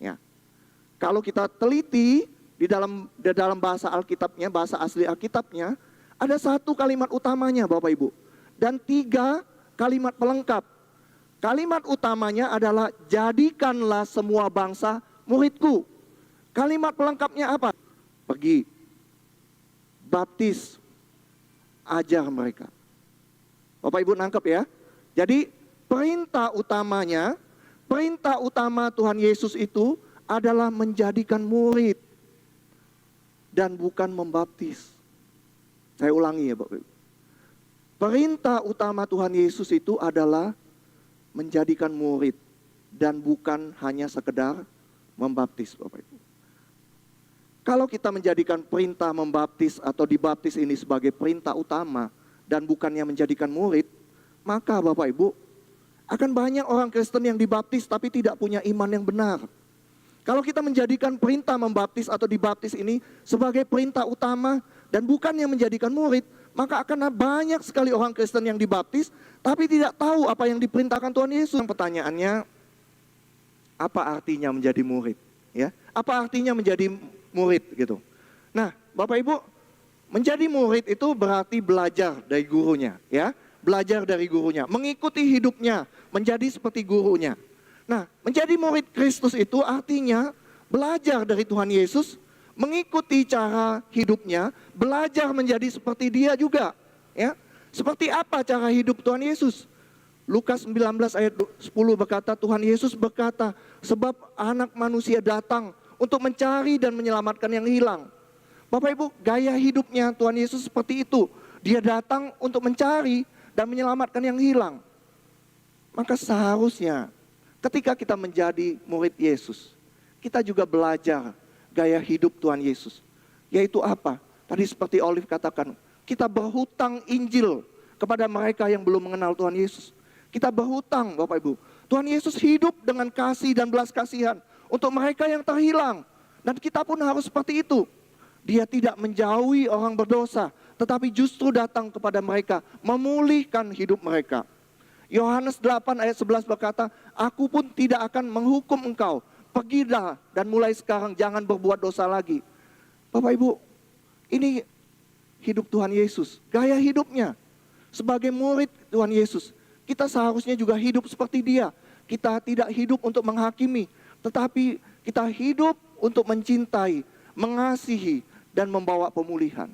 Ya. Kalau kita teliti di dalam bahasa Alkitabnya, bahasa asli Alkitabnya, ada satu kalimat utamanya Bapak Ibu. Dan 3 kalimat pelengkap. Kalimat utamanya adalah jadikanlah semua bangsa muridku. Kalimat pelengkapnya apa? Pergi, baptis, ajar mereka. Bapak Ibu nangkep ya. Jadi perintah utama Tuhan Yesus itu adalah menjadikan murid dan bukan membaptis. Saya ulangi ya Bapak Ibu. Perintah utama Tuhan Yesus itu adalah menjadikan murid dan bukan hanya sekedar membaptis Bapak Ibu. Kalau kita menjadikan perintah membaptis atau dibaptis ini sebagai perintah utama dan bukannya menjadikan murid, maka Bapak Ibu akan banyak orang Kristen yang dibaptis tapi tidak punya iman yang benar. Kalau kita menjadikan perintah membaptis atau dibaptis ini sebagai perintah utama dan bukannya menjadikan murid, maka akan banyak sekali orang Kristen yang dibaptis tapi tidak tahu apa yang diperintahkan Tuhan Yesus. Pertanyaannya, apa artinya menjadi murid? Ya, apa artinya menjadi murid gitu? Nah, Bapak Ibu, menjadi murid itu berarti belajar dari gurunya, ya, belajar dari gurunya, mengikuti hidupnya, menjadi seperti gurunya. Nah, menjadi murid Kristus itu artinya belajar dari Tuhan Yesus, mengikuti cara hidupnya, belajar menjadi seperti Dia juga, ya. Seperti apa cara hidup Tuhan Yesus? Lukas 19 ayat 10 berkata, Tuhan Yesus berkata, sebab anak manusia datang untuk mencari dan menyelamatkan yang hilang. Bapak Ibu, gaya hidupnya Tuhan Yesus seperti itu. Dia datang untuk mencari dan menyelamatkan yang hilang. Maka seharusnya ketika kita menjadi murid Yesus, kita juga belajar gaya hidup Tuhan Yesus. Yaitu apa? Tadi seperti Olive katakan, kita berhutang Injil kepada mereka yang belum mengenal Tuhan Yesus. Kita berhutang Bapak Ibu. Tuhan Yesus hidup dengan kasih dan belas kasihan untuk mereka yang terhilang. Dan kita pun harus seperti itu. Dia tidak menjauhi orang berdosa, tetapi justru datang kepada mereka, memulihkan hidup mereka. Yohanes 8 ayat 11 berkata, aku pun tidak akan menghukum engkau. Pergilah dan mulai sekarang jangan berbuat dosa lagi. Bapak Ibu, ini hidup Tuhan Yesus, gaya hidupnya. Sebagai murid Tuhan Yesus, kita seharusnya juga hidup seperti Dia. Kita tidak hidup untuk menghakimi, tetapi kita hidup untuk mencintai, mengasihi, dan membawa pemulihan.